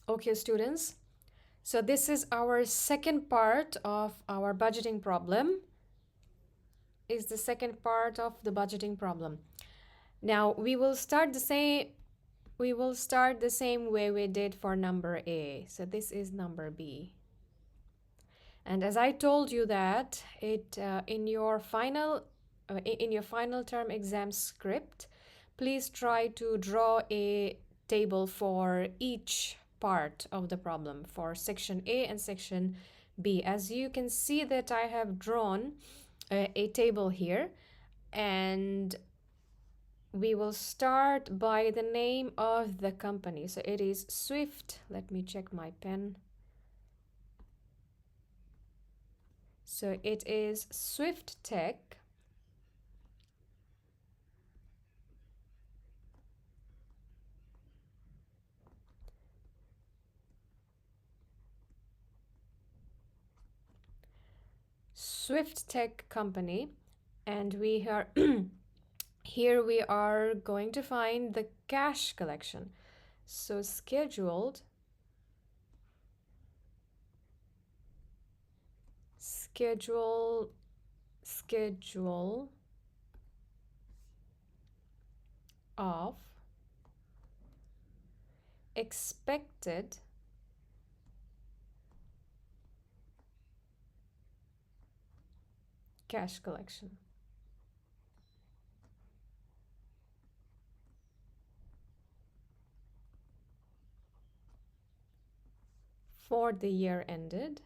Okay, students. So this is our second part of our budgeting problem. Is the second part of the budgeting problem. Now we will start the same way we did for number A. So this is number B. And as I told you that in your final term exam script, please try to draw a table for each part of the problem for section A and section B. As you can see that I have drawn a table here, and we will start by the name of the company. So it is Swift. Let me check my pen. So it is Swift Tech. Swift Tech Company, and we are here we are going to find the cash collection. So schedule of expected cash collection. For the year ended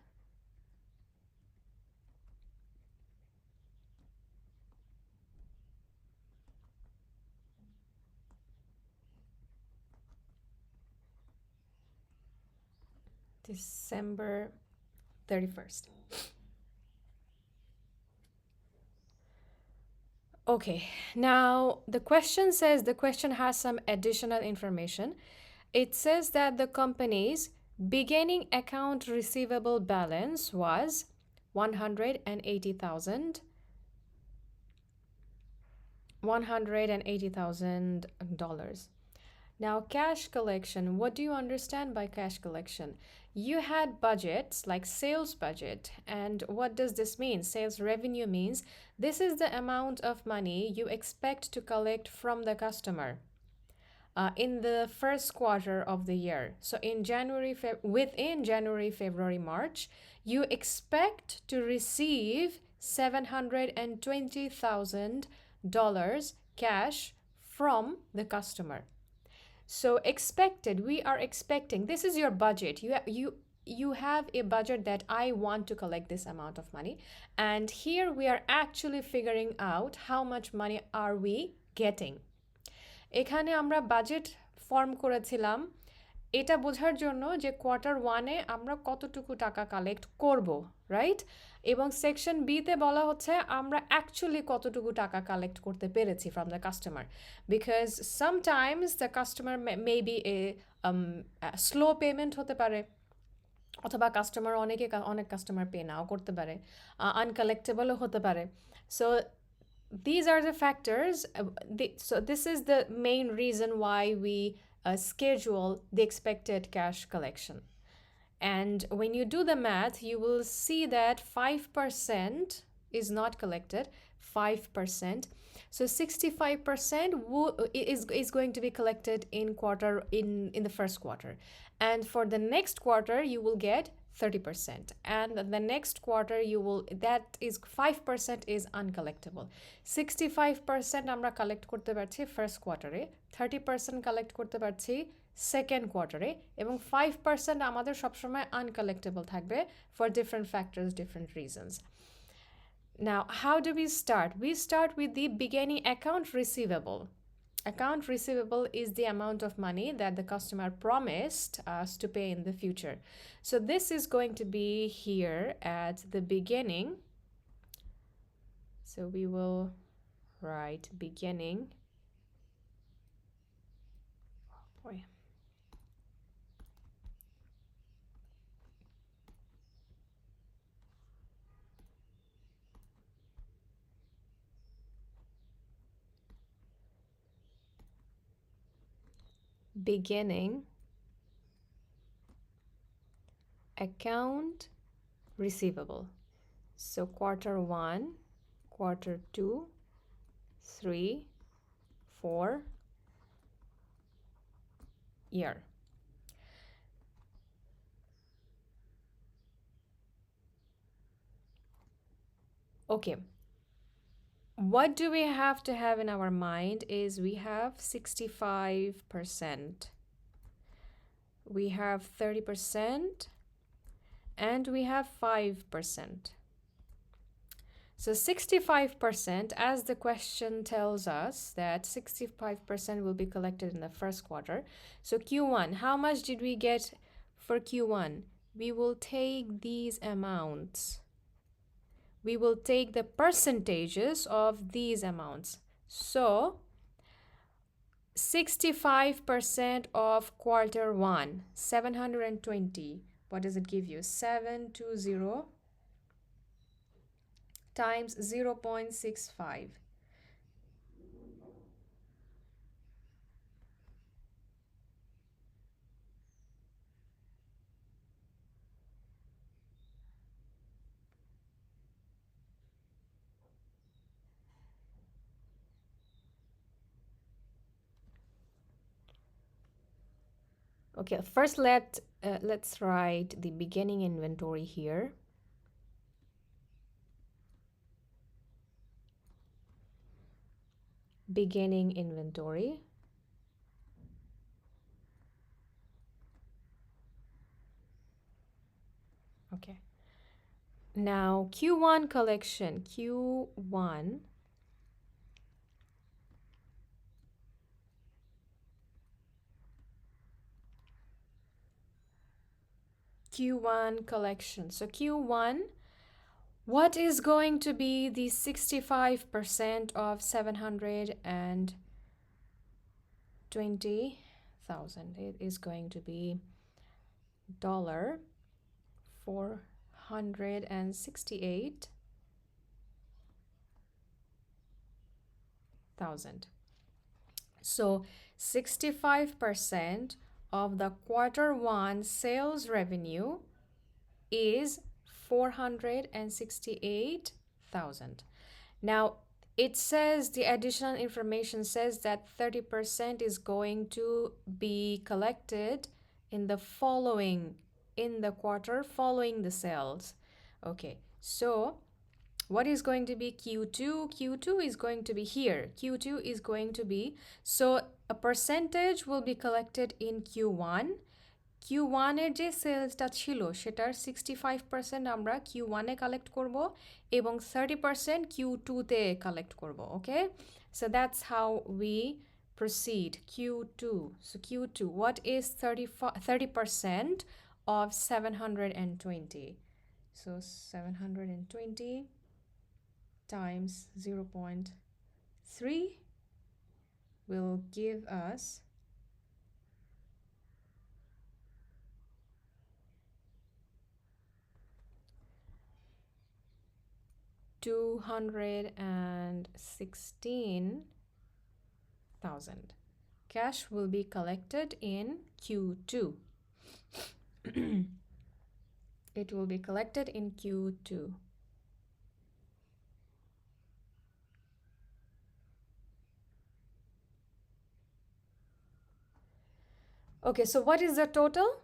December 31st. Okay, now the question has some additional information. It says that the company's beginning account receivable balance was $180,000. Now, cash collection, what do you understand by cash collection? You had budgets like sales budget. And what does this mean? Sales revenue means this is the amount of money you expect to collect from the customer in the first quarter of the year. So within January, February, March, you expect to receive $720,000 cash from the customer. So expected, we are expecting, this is your budget. You have a budget that I want to collect this amount of money. And here we are actually figuring out how much money are we getting. এখানে আমরা budget form করেছিলাম এটা বোঝার জন্য যে quarter ওয়ানে আমরা কতটুকু টাকা কালেক্ট করব, রাইট? এবং সেকশন বিতে বলা হচ্ছে আমরা অ্যাকচুয়ালি কতটুকু টাকা কালেক্ট করতে পেরেছি from the customer, because sometimes the customer may B a slow payment হতে পারে, অথবা কাস্টমার অনেক কাস্টমার পে নাও করতে পারে, আনকালেক্টেবলও হতে পারে। So these are the factors. So this is the main reason why we schedule the expected cash collection. And when you do the math, you will see that 5% is not collected. 5%. So 65% is going to be collected in the first quarter. And for the next quarter, you will get 30%. And the next quarter, that is 5% is uncollectible. 65% আমরা collect করতে পারছি first কোয়ার্টারে, 30% collect করতে পারছি second কোয়ার্টারে, এবং 5% আমাদের সবসময় আনকালেক্টেবল থাকবে for different factors, different reasons. Now, how do we start? We start with the beginning account receivable. Account receivable is the amount of money that the customer promised us to pay in the future. So this is going to be here at the beginning. So we will write beginning. Oh boy. Beginning account receivable. So quarter 1, quarter 2, 3, 4, year. Okay. What do we have to have in our mind is we have 65%, we have 30%, and we have 5%. So 65%, as the question tells us that 65% will be collected in the first quarter. So Q1, how much did we get for Q1? We will take these amounts. We will take the percentages of these amounts. So 65% of quarter 1, 720. What does it give you? 720 times 0.65. Okay, first let's write the beginning inventory here. Beginning inventory. Okay. Now Q1 collection, Q1 collection. So Q1, what is going to be the 65% of 720,000? It is going to be $468,000. So 65% of the quarter 1 sales revenue is 468,000. Now it says, the additional information says that 30% is going to be collected in the quarter following the sales. Okay, so what is going to be Q2? Q2 is going to be here. Q2 is going to be, so a percentage will be collected in Q1. Q1 এর যে সেলসটা ছিল সেটার 65% আমরা Q1 এ collect করব এবং 30% Q2 তে collect করব, okay? So that's how we proceed. Q2. So Q2, what is 30% of 720? So 720 times 0.3 will give us 216,000. Cash will be collected in Q2. It will be collected in Q2. Okay, so what is the total?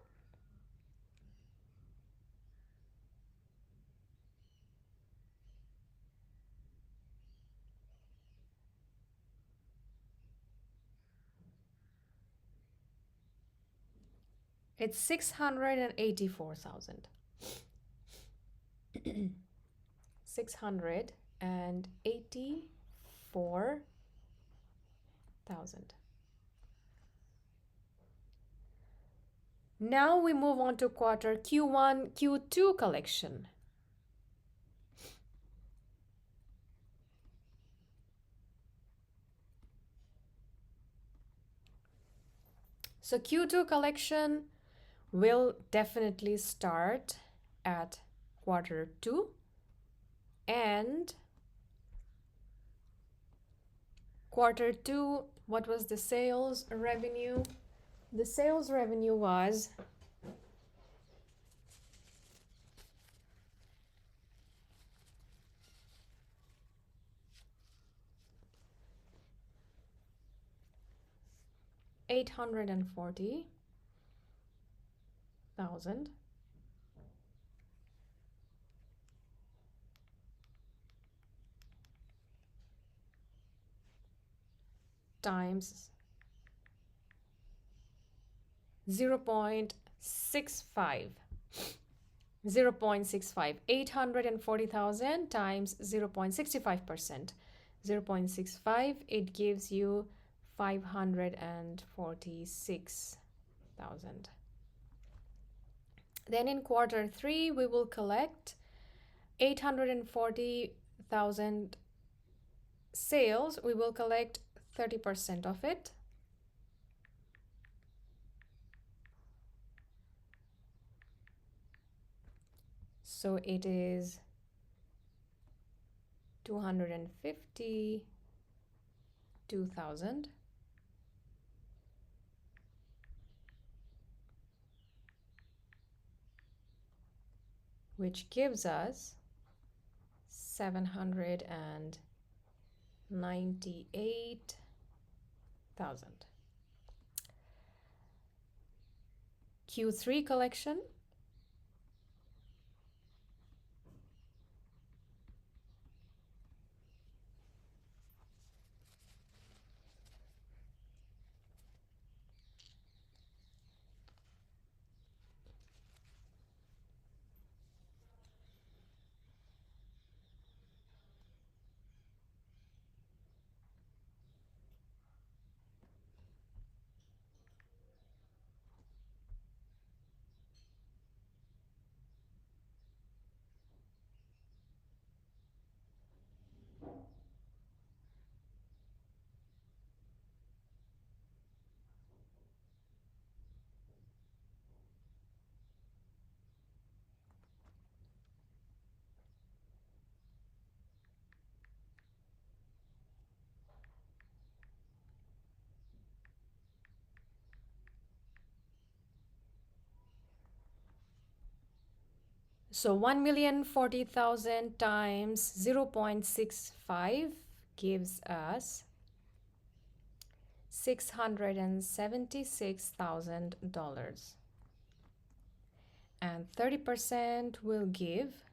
It's 684,000. 684,000. Now we move on to quarter Q1, Q2 collection. So Q2 collection will definitely start at quarter 2, and quarter 2, what was the sales revenue? The sales revenue was 840,000 times 0.65. 0.65. 840,000 times 0.65%. 0.65, it gives you 546,000. Then in quarter 3, we will collect 840,000 sales. We will collect 30% of it. So it is 252,000. Which gives us 798,000. Q3 collection. So 1,040,000 times 0.65 gives us $676,000. And 30% will give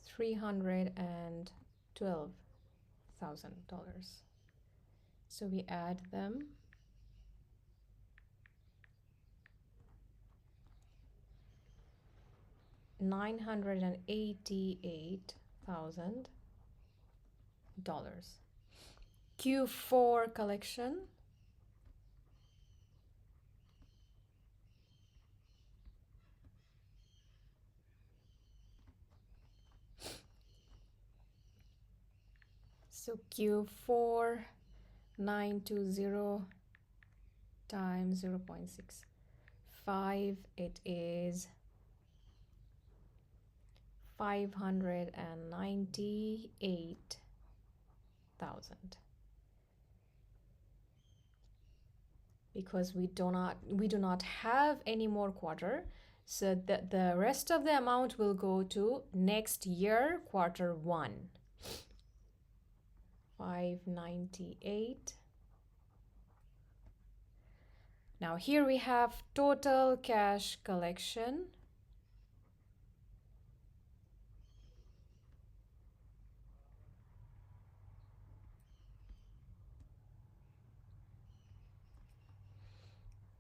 312,000. So we add them. $988,000. Q4 collection. So Q4 920 times 0.65, it is 598,000. Because we do not have any more quarter, so the rest of the amount will go to next year quarter 1. 598. Now here we have total cash collection.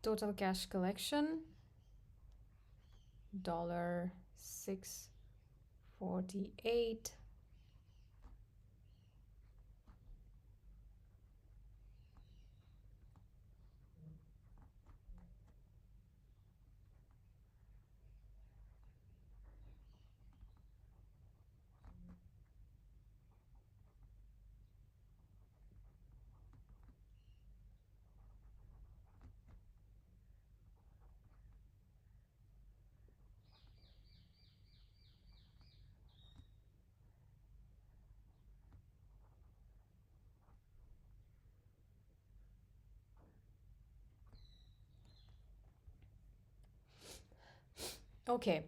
Total cash collection $648. Okay,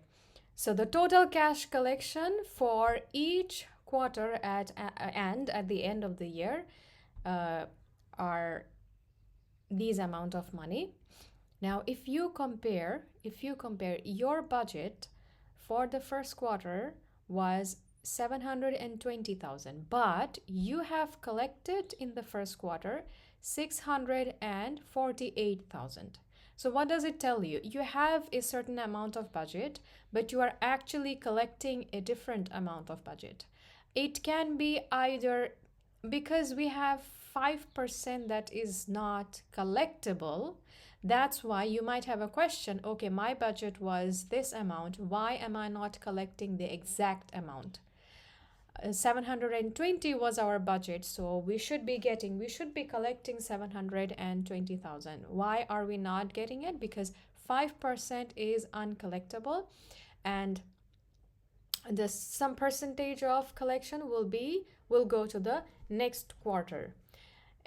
So the total cash collection for each quarter at the end of the year uh, are these amount of money. Now, if you compare your budget for the first quarter was 720,000, but you have collected in the first quarter 648,000. So what does it tell you? You have a certain amount of budget, but you are actually collecting a different amount of budget. It can be either because we have 5% that is not collectible. That's why you might have a question, okay, my budget was this amount, why am I not collecting the exact amount? 720 was our budget, so we should be collecting 720,000. Why are we not getting it? Because 5% is uncollectible, and some percentage of collection will go to the next quarter.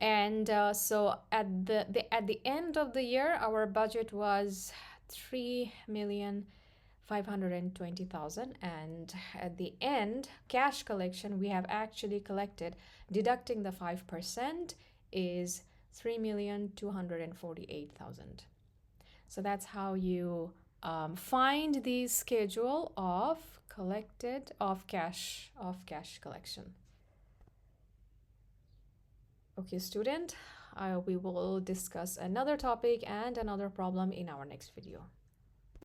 And so at the end of the year, our budget was 3,520,000, and at the end, cash collection we have actually collected, deducting the 5%, is 3,248,000. So that's how you find the schedule of cash collection. Okay, student, we will discuss another topic and another problem in our next video.